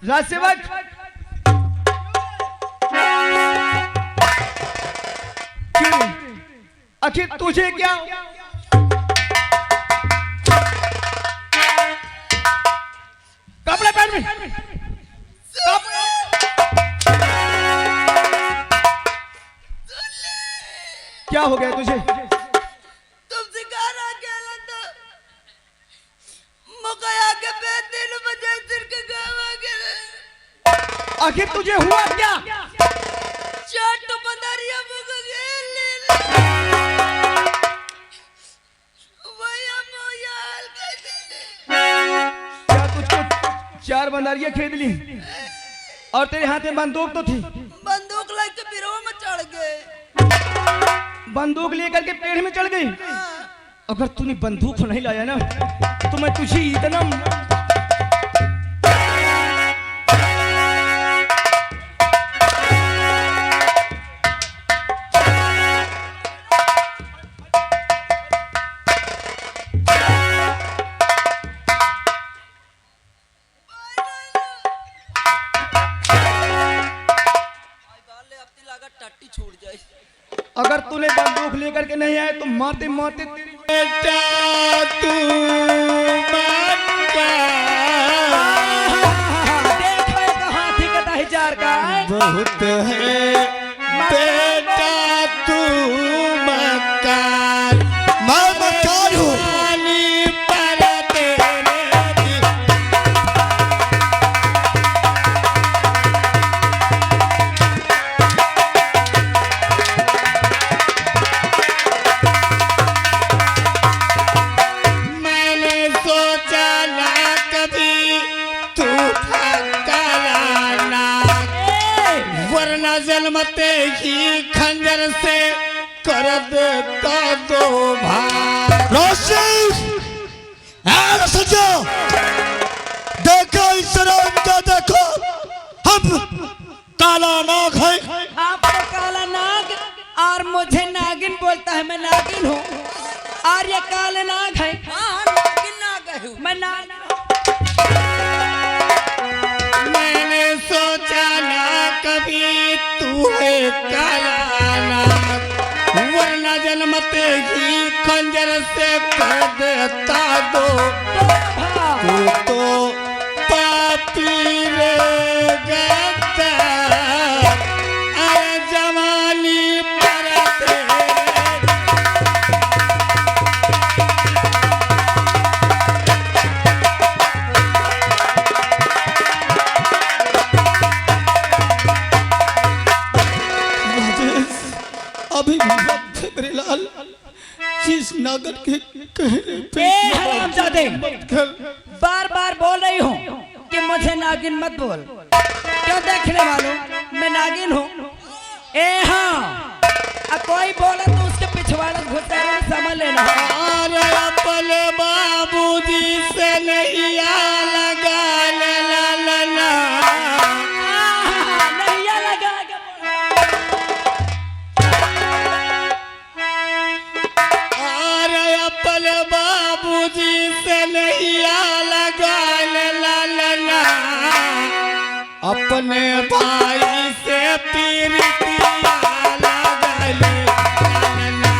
राजसेवक क्यों? आखिर तुझे क्या कपड़े पहन में क्या हो गया तुझे? तुमसे गाना क्या लगा मुकया के बेदिन बजे सिर के गावा के आखिर तुझे हुआ क्या? चाट बंदरिया मुक गेली वया मोयाल के क्या तुझको 4 बंदरियां खरीद ली और तेरे हाथ में बंदूक तो थी? बंदूक लेके बिरो में चढ़ गए। बंदूक लेकर के पेड़ में चढ़ गई। अगर तूने बंदूक नहीं लाया ना तो मैं तुझे इतना टट्टी छूट जाए। अगर तूने बंदूक लेकर के नहीं आए तो मारते मारते तेरी बेटा तू देखो एक हाथी का दहजार का बहुत है बेटा तू मकान मैं मकान हूँ पर तेरे मैंने सोचा ना कभी तू थकलाना वरना जन्मते ही खंजर से कर देता दो भाई रोशिश सजो देखो इस राम का देखो हम काला नाग है आपको काला नाग और मुझे नागिन बोलता है। मैं नागिन हूँ और ये काले नाग है। नागिन नाग है मैं नाग। मैंने सोचा ना कभी तू है काला नाग वरना जन्मते ही खंजर से कर देता दो तू तो पापी रे गद्दार अरे जवानी पर तेरे अभी भी वक्त है मेरे लाल जिस नागर के कहने पे हरामजादे बार बार बोल रही हूँ कि मुझे नागिन मत बोल। क्यों देखने वालों मैं नागिन हूँ। ए हाँ अब कोई बोले तो उसके पिछवाड़े घुसा समझ लेना। अरे अपने बाबूजी से नहीं लगा ले ला ला ला नैया लगा के अरे अपने बाबूजी से नहीं लगा ले ला ला ला अपने भाई से पीरितिया लगा ले ला ला ला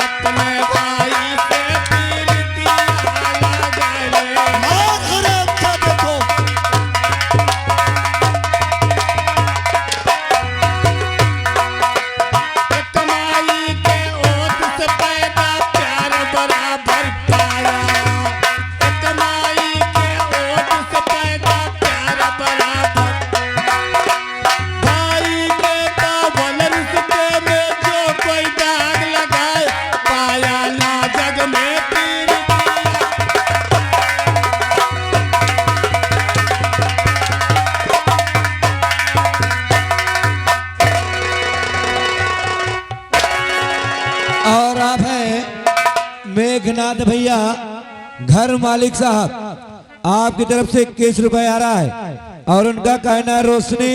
अपने भाई से पीरितिया भैया घर मालिक साहब आपकी तरफ से 21 रुपए आ रहा है और उनका कहना है रोशनी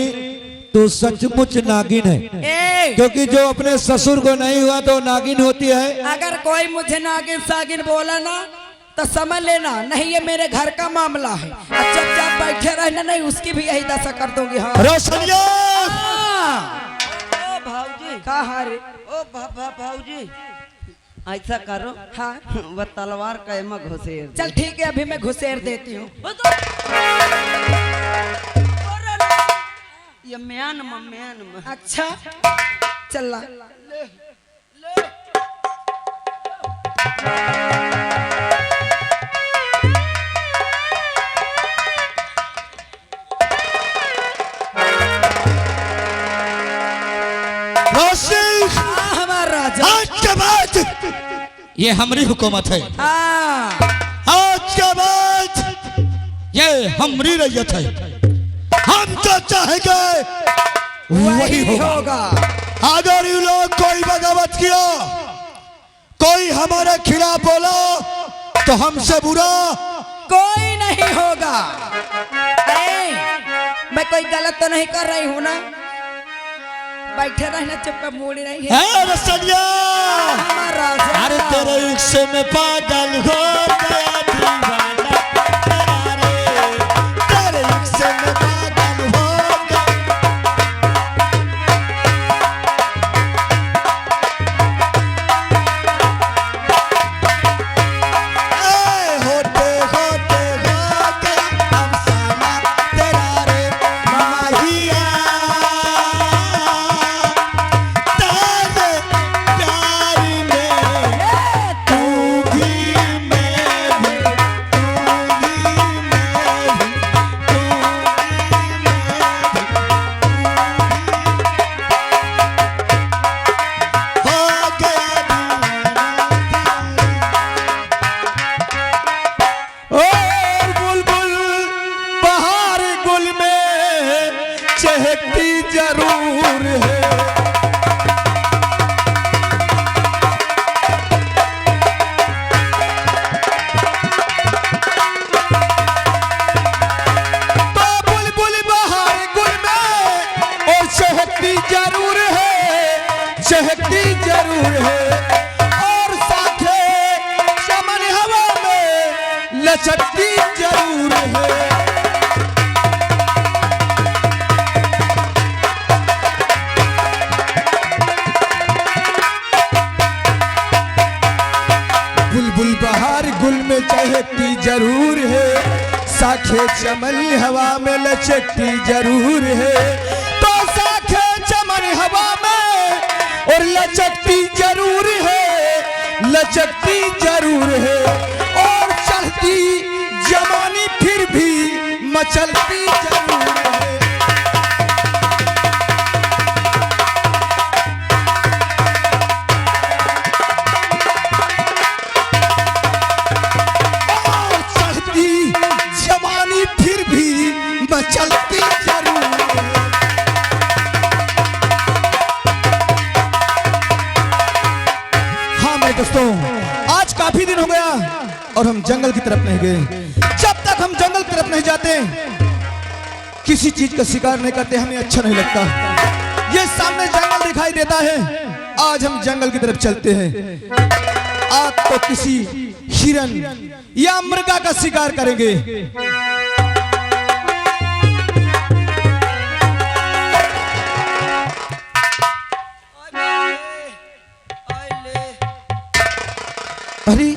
तो सचमुच नागिन है, ए, क्योंकि जो अपने ससुर को नहीं हुआ तो नागिन होती है। अगर कोई मुझे नागिन सागिन बोला ना तो समझ लेना नहीं ये मेरे घर का मामला है। चुपचाप बैठे रहना, नहीं उसकी भी यही दशा कर दूंगी। हाँ रोशनिया ओ भाऊजी, कहा रे? ओ भाऊजी, ऐसा करो, हाँ वो तलवार कैमा घुसेर दे। चल ठीक है, अभी मैं घुसेर देती हूँ। ये म्यान में अच्छा चल हमारा राजा। आज के बाद ये हमारी हुकूमत है, हाँ आज के बाद ये हमारी रैयत है, हम जो चाहेंगे वही होगा। अगर ये लोग कोई बगावत किया, कोई हमारे खिलाफ बोला तो हमसे बुरा कोई नहीं होगा। ए, मैं कोई गलत तो नहीं कर रही हूँ ना? बैठे रहना, चुप मूड़ी नहीं है। है रसलिया। हमारा राजा। अरे तेरे इश्क में पागल हो गया दीवाना, तेरे इश्क में पागल हो गया। होते होते हो गया अफसाना तेरा रे माहिया, तेरे प्यार में तू भी मैं भी, तू भी मैं भी, हो गया और बुलबुल बहार गुल में चहकती जरूर है। तो बुलबुल बहार गुल में और चहकती जरूर है, चहकती जरूर है, और साथे चमन हवा में लचकती जरूर है। बुलबुल बहार गुल में चहकती जरूर है, साखे चमन हवा में लचकती जरूर है। तो साखे चमन हवा में और लचकती जरूर है, लचकती जरूर है, और चलती जवानी फिर भी मचलती जरूर है। और चलती जवानी फिर भी मचलती जरूर है। हाँ मेरे दोस्तों, आज काफी दिन हो गया और हम जंगल की तरफ नहीं गए। जब तक हम जंगल की तरफ नहीं जाते, किसी चीज का शिकार नहीं करते, हमें अच्छा नहीं लगता। ये सामने जंगल दिखाई देता है, आज हम जंगल की तरफ चलते हैं। आज तो किसी हिरन या मृगा का शिकार करेंगे। अरे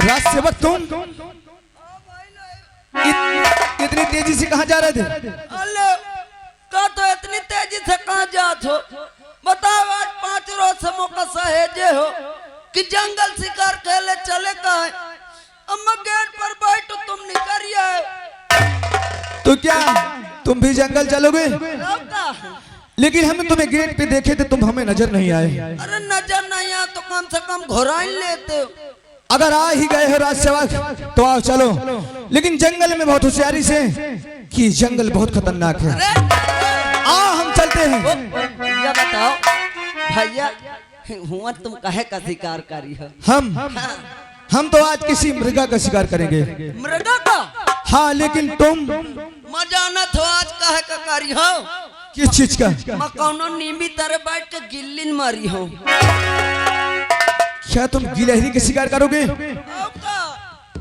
राज सेवक तुम इतनी तेजी से कहाँ जा रहे थे? अल्ले का तो इतनी तेजी से कहाँ जात हो? बताओ, आज 5 रोज से मौका सहेजे हो कि जंगल शिकार खेले चले का है। अम्मा गेट पर बैठो, तुम निकल आए। तो क्या तुम भी जंगल चलोगे? लौटा। लेकिन हम तुम्हें गेट पे देखे थे, तुम हमें नजर नहीं आए। अरे नजर नहीं आया तो कम से कम घुराई लेते हो। अगर आ ही गए हो राज सेवक तो आओ चलो, लेकिन जंगल में बहुत होशियारी से, कि जंगल बहुत खतरनाक है। आ हम चलते हैं। ये बताओ भैया, हुआ तुम कहे का शिकार करी हो? हम हम तो आज किसी मृगा का शिकार करेंगे। मृगा का? हाँ, लेकिन तुम मैं जानत हो आज काहे का करी हो? किस चीज का? मैं कौनो नींबी तरह बैठ के गिल्लिन मारी हो। क्या तुम गिलहरी के शिकार करोगे?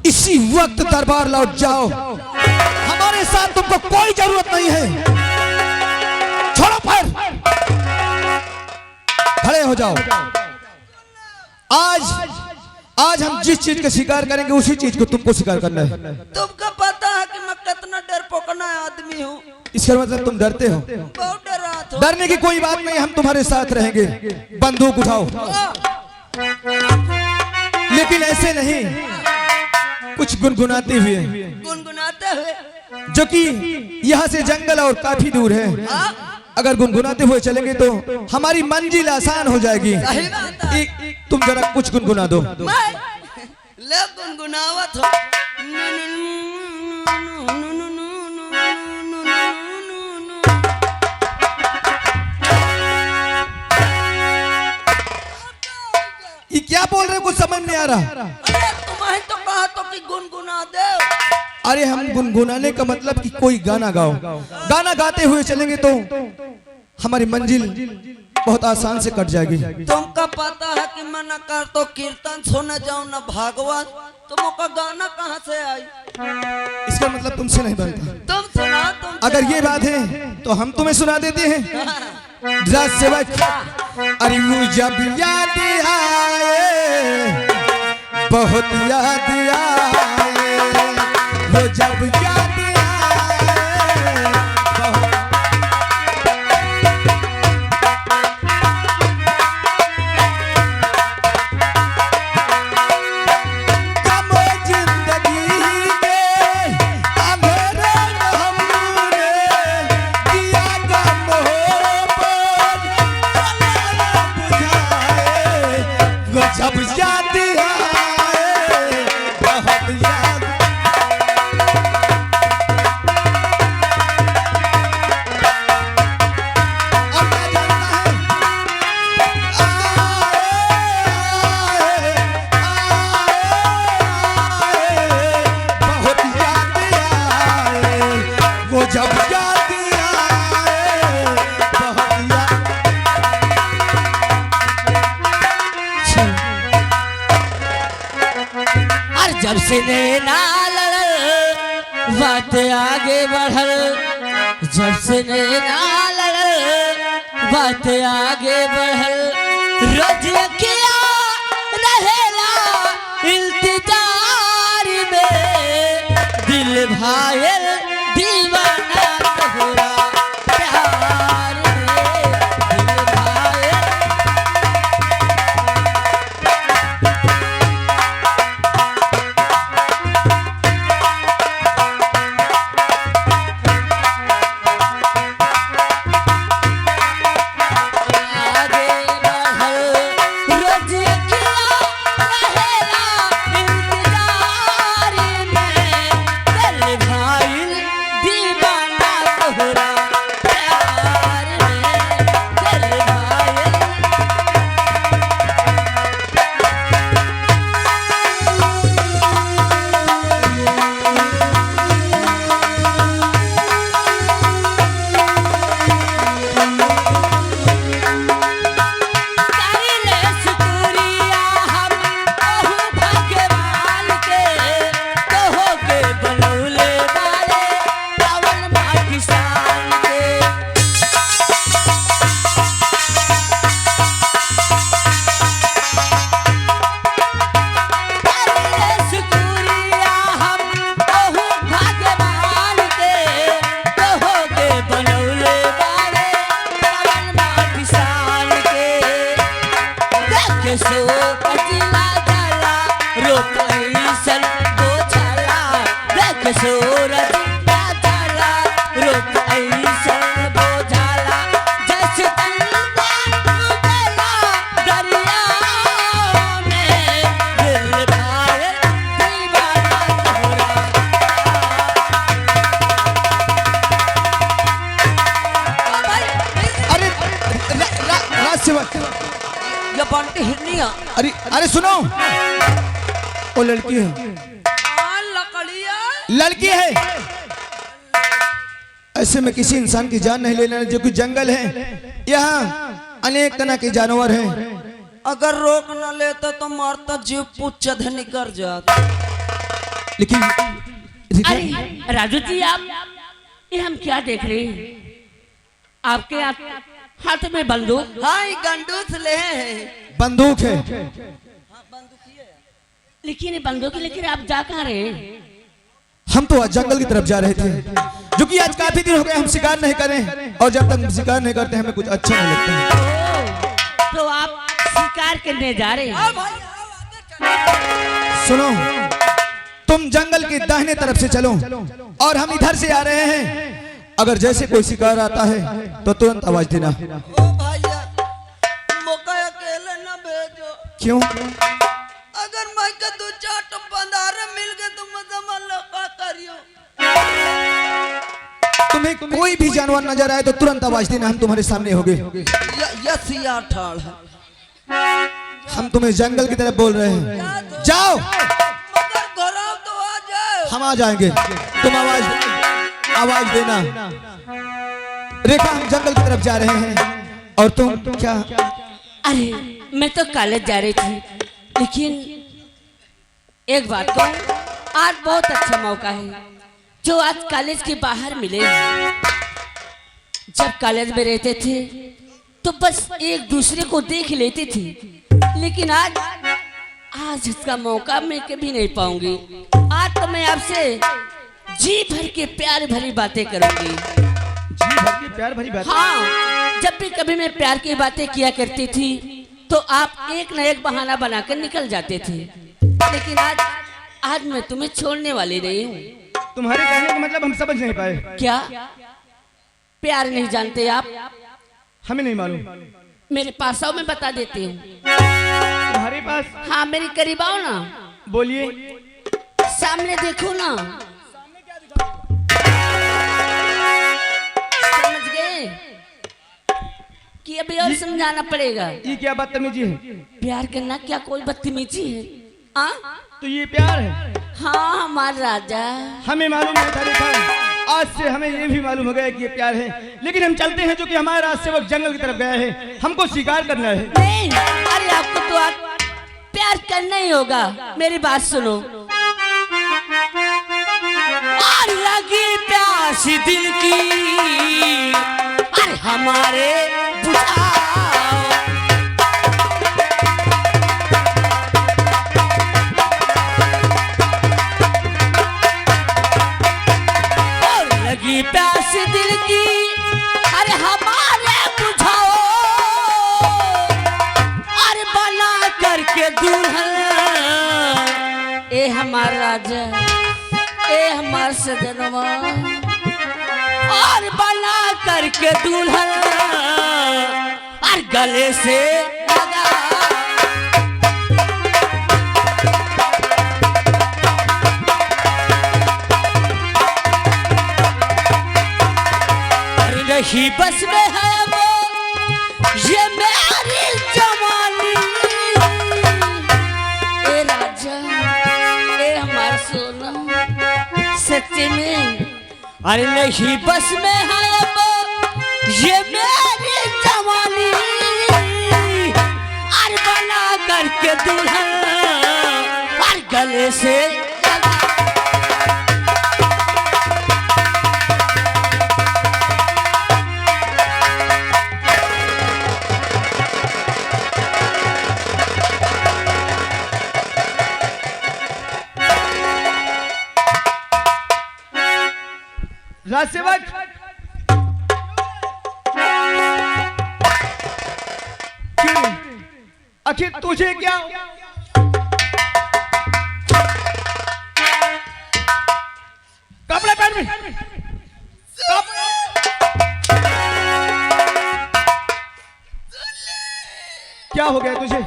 इसी वक्त दरबार लौट जाओ, हमारे साथ तुमको कोई जरूरत नहीं है। छोड़ो पैर, खड़े हो जाओ। आज हम जिस चीज का शिकार करेंगे उसी चीज को तुमको शिकार करना है। तुमको पता है कि मैं कितना डरपोकना आदमी हूँ? इसका मतलब तुम डरते हो? बहुत डरात हो। डरने की कोई बात नहीं, हम तुम्हारे साथ रहेंगे। बंदूक उठाओ, लेकिन ऐसे नहीं, कुछ गुनगुनाते हुए। गुनगुनाते हुए? जो कि यहाँ से जंगल और काफी दूर है। अगर गुनगुनाते हुए चलेंगे तो हमारी मंजिल आसान हो जाएगी। सही बात है। तुम जरा कुछ गुनगुना दो। मैं ले गुनगुनावत हो। ये क्या बोल रहे हो, कुछ समझ नहीं आ रहा। अरे तुम्हें तो कहा तो कि गुनगुना दे। अरे हम गुनगुनाने का मतलब कि कोई गाना गाओ। गाना गाते हुए चलेंगे तो हमारी मंजिल बहुत आसान से कट जाएगी। तुमको पता है कि मैं न कर तो कीर्तन सुने जाऊं न भागवत, तुमको गाना कहाँ से आई? इसका मतलब तुमसे नहीं बनता। तुम सुना, तुम अगर ये बात है तो हम तुम्हें सुना देते हैं। जरा सेवक, अरे वो जब याद आए, बहुत याद आए, वो जब याद आए, बहुत कम जिंदगी में अंधेरे में हमने दिया गम हो पर बुझाए, वो जब याद आए, बहुत याद। और क्या जानता है? बहुत याद आए, वो जब याद आए, बहुत याद। और जब से नैना लड़ल बात आगे बढ़ल, जब से नैना लड़ल बात आगे बढ़ल, रोज किया रहेला इंतजार में, दिल भायल दीवाना तोहरा प्यार में, दिल भायल। आगे बढ़ल, रोज किया रहेला इंतजार में, दिल भाइल दीवाना तोहरा प्यार में, दिल भाइल। करिले शुक्रिया हम ओहु भगवान के, तोहो के बनौले वाले पावन पाकिस्तान के। करिले शुक्रिया हम ओहु भगवान के, तोहो के बनौले वाले पावन पाकिस्तान के। देख सो कटिला जाला रोक ऐसन बोझला, देख सो रटिला जाला रोक ऐसन बोझला, जैसे तलवा उगला दरिया में, दिल भायल दीवाना तोहरा। अरे राज सेवक, ये बंटी हिरनिया। अरे अरे सुनो, वो लड़की है, लकड़िया लड़की है। ऐसे में किसी इंसान की जान नहीं लेना, जो कि जंगल है, यहाँ अनेक तरह के जानवर हैं। अगर रोक न लेते तो मारता जीव पूछ चढ़े निकल जाता। लेकिन अरे राजू जी, आप ये हम क्या देख रहे हैं? आपके हाथ में बंदूक? हाँ ये गंडूस ले हैं। बंदूक है, लेकिन ये बंदूक लेकर आप जा कहाँ रहे हैं? हम तो आज जंगल की तरफ जा रहे थे, जो कि आज काफी दिन हो गए हम शिकार नहीं करें, और जब तक शिकार नहीं करते हमें कुछ अच्छा नहीं लगता है। तो आप शिकार करने जा रहे हैं? सुनो, तुम जंगल की दाहिने तरफ से चलो और हम इधर से आ रहे हैं। अगर जैसे कोई शिकार आता है तो तुरंत आवाज देना। ओ भैया मौका अकेले न भेजो। क्यों? अगर मैं के दो चार तो बंदारे मिल गए तो मजा लो का करियो। तुम्हें कोई भी जानवर नजर आए तो तुरंत आवाज देना, हम तुम्हारे सामने होंगे। यस यार ठाड़ है। हम तुम्हें जंगल की तरफ बोल रहे हैं, जाओ। मगर घराव तो आ जाओ। हम आ जाएंगे, तुम आवाज देना। रेखा, हम जंगल की तरफ जा रहे हैं और तुम क्या? अरे मैं तो कॉलेज जा रही थी, लेकिन एक बात कहूं, आज बहुत अच्छा मौका है जो आज कॉलेज के बाहर मिले। जब कॉलेज में रहते थे तो बस एक दूसरे को देख लेते थे, लेकिन आज इसका मौका मैं कभी नहीं पाऊंगी। आज तो मैं आपसे जी भर के प्यार भरी बातें करूंगी। जी भर की प्यार भरी बात। हाँ, जब भी कभी मैं प्यार की बातें किया करती थी तो आप एक न एक बहाना बनाकर निकल जाते थे, लेकिन आज मैं तुम्हें छोड़ने वाली नहीं हूँ। तुम्हारे कहने का मतलब हम समझ नहीं पाए। क्या प्यार नहीं जानते आप? हमें नहीं मालूम। मेरे पास आओ, मैं बता देती हूँ। तुम्हारे पास? हाँ, मेरे करीब आओ ना। बोलिए। सामने देखो ना। समझ गए कि अभी और समझाना पड़ेगा? ये क्या बदतमीजी है? प्यार करना क्या कोई बदतमीजी है? तो ये प्यार है? हाँ, हमारा राजा। हमें मालूम नहीं था रेखा, आज से हमें ये भी मालूम हो गया कि ये प्यार है। लेकिन हम चलते हैं, जो कि हमारे रास्ते से वक्त जंगल की तरफ गया है, हमको शिकार करना है। नहीं, अरे आपको तो आज प्यार करना ही होगा। मेरी बात सुनो। और लगी प्यास दिल की, अरे हमारे बुझाओ। लगी प्यास दिल की, अरे हमारे बुझाओ। अरे बना करके दुल्हन, ए हमारा राजा, ए हमार सजनवा, और बना करके दुल्हन, और गले से लगा। नहीं बस में है वो ये मेरी जवानी, ए राजा, ए हमारा सोना, सच में। अरे नहीं बस में है वो ये मेरी जवानी, अरे बना करके दुल्हन, और गले से राजसेवक, क्यों? आखिर तुझे क्या? कपड़े पहन में। क्या हो गया तुझे?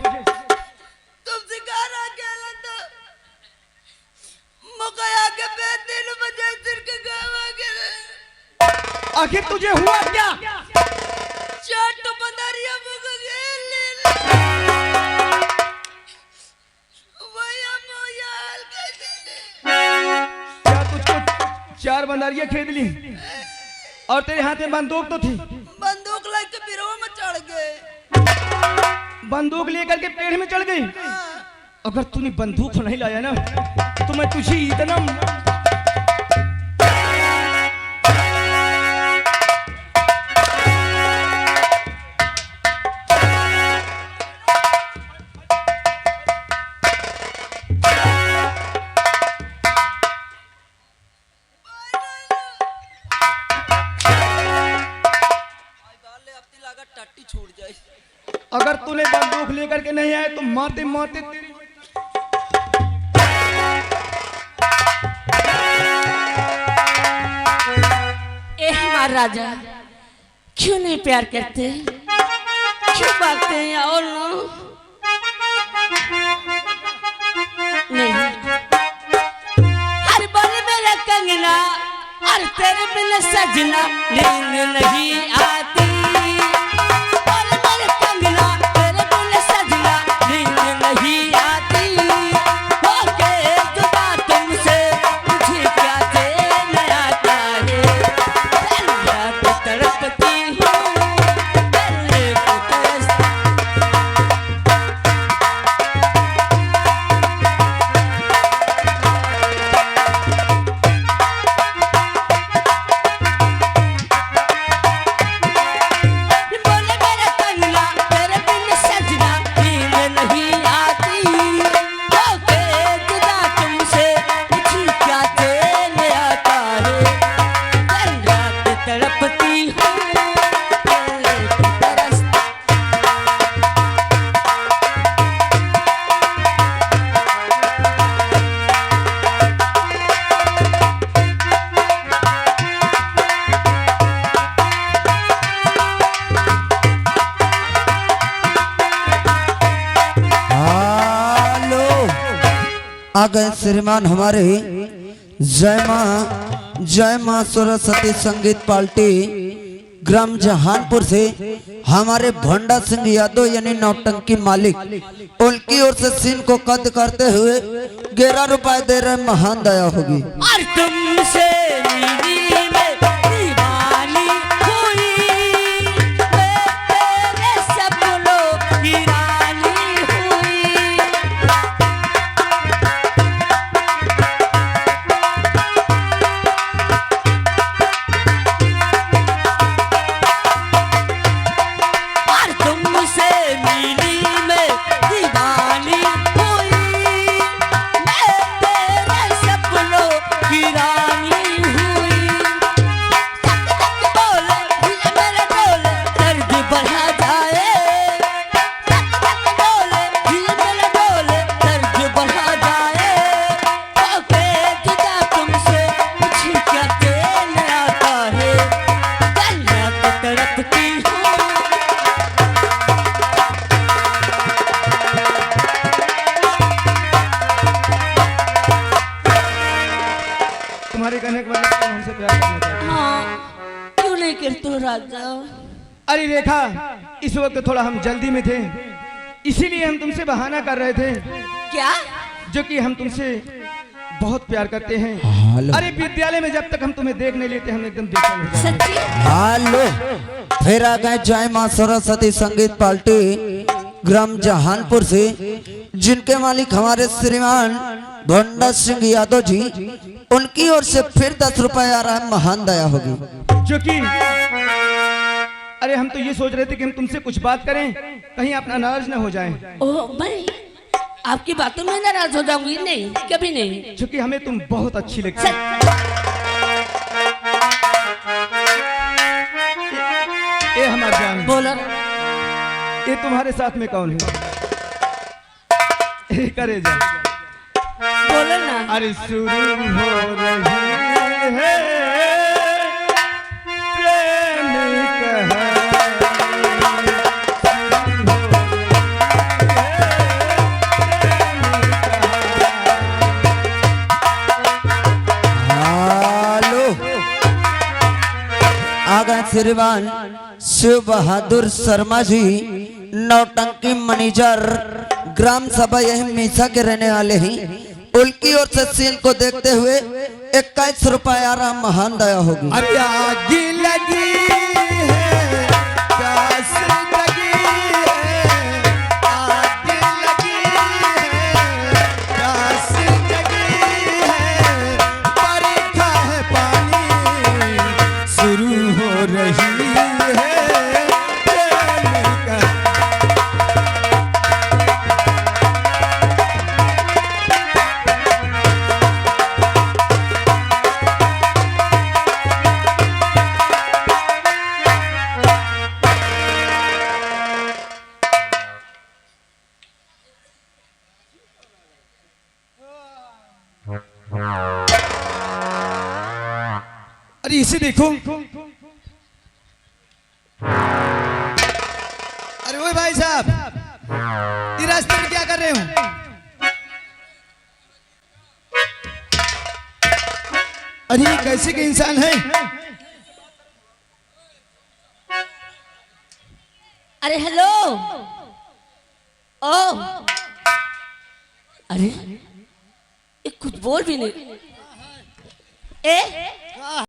तुम शिकार अकेला तो मौका के बेदिन बजे सिर के गावा के। आखिर तुझे हुआ क्या? चाट बंदारिया मुझे ले भैया मोया 4 बंदरिया खरीद ली और तेरे हाथ में बंदूक तो थी। बंदूक लेके बिरवा में चढ़ गए। बंदूक लेकर के पेड़ में चढ़ गई। अगर तूने बंदूक नहीं लाया ना तो मैं तुझे इतना टट्टी छूट जाए। अगर तूने बंदूक लेकर के नहीं आए तो मारते मारते तेरी हमारा राजा क्यों नहीं प्यार करते, क्यों भागते हैं और नहीं। हर बल मेरा कंगना और तेरे बिन सजना नींद नहीं आती। और मेरे कंगना तेरे बिन सजना नींद नहीं आती। होके जुदा तुमसे मुझे क्या चैन आता है। तड़पती हूँ दिल को तरसती। बोले मेरा कंगना तेरे बिन सजना नींद नहीं आती। होके जुदा तुमसे मुझे क्या चैन आता है। दिन रात तड़पती हूँ दिल को तरसती। हेलो आ गए श्रीमान हमारे जय माँ सरस्वती संगीत पार्टी ग्राम जहानपुर से हमारे भंडा सिंह यादव यानी नौटंकी मालिक, उनकी ओर से सीन को कद करते हुए 11 रुपए दे रहे, महान दया होगी। और तुमसे मिली मैं दीवानी हुई। मैं तेरे सपनों की रानी हुई। और तुमसे मिली मैं दीवानी हुई। मैं तेरे सपनों की रानी हुई। तक तक बोले दिल मेरा डोले दर्द बढ़ा जाए। तक तक बोले दिल मेरा डोले दर्द बढ़ा जाए। होके जुदा तुमसे मुझे क्या चैन आता है। दिन रात तड़पती हूँ। तुम्हारे कहने के बाद तुम हमसे प्यार करना चाहती हो। हाँ, क्यों नहीं करते हो राजा। अरे रेखा, इस वक्त थोड़ा हम जल्दी में थे, इसीलिए हम तुमसे बहाना कर रहे थे क्या? जो कि हम तुमसे बहुत प्यार करते हैं। हेलो अरे विद्यालय में जब तक हम तुम्हें देख नहीं लेते हम एकदम बेचैन हो जाते हैं। सच्ची? हेलो फिर आ गए जय माँ सरस्वती संगीत पार्टी ग्राम जहानपुर से, जिनके मालिक हमारे श्रीमान भंडा सिंह यादव जी, उनकी ओर से फिर 10 रुपए आ रहा है, महान दया होगी। जो कि अरे हम तो ये सोच रहे थे कि हम तुमसे कुछ बात करें, कहीं अपना नाराज न हो जाएं। ओह, मैं आपकी बातों में नाराज हो जाऊंगी? नहीं, कभी नहीं। जो कि हमें तुम बहुत अच्छी लगती है। ये हमारा जान, बोलो। ये तुम्हारे साथ में कौन है? ये करे जा। बोलो ना। अरे शुरू हो रही है प्रेम कहानी। हेलो आ गए श्रीमान शिव बहादुर शर्मा जी, नौटंकी मैनेजर, ग्राम सभा यही मीसा के रहने वाले हैं, उनकी ओर से सीन को देखते हुए 21 रुपया राम महान दया होगी। अरे आग लगी है, प्यास लगी है, आग लगी है, प्यास लगी है, बरखा है पानी शुरू हो रही है, प्रेम का अरे इसे देखो, अरे ओए भाई साहब, ये रास्ते में क्या कर रहे हो? अरे ये कैसे के इंसान है? अरे हेलो, ओ, अरे ये कुछ बोल भी नहीं। ए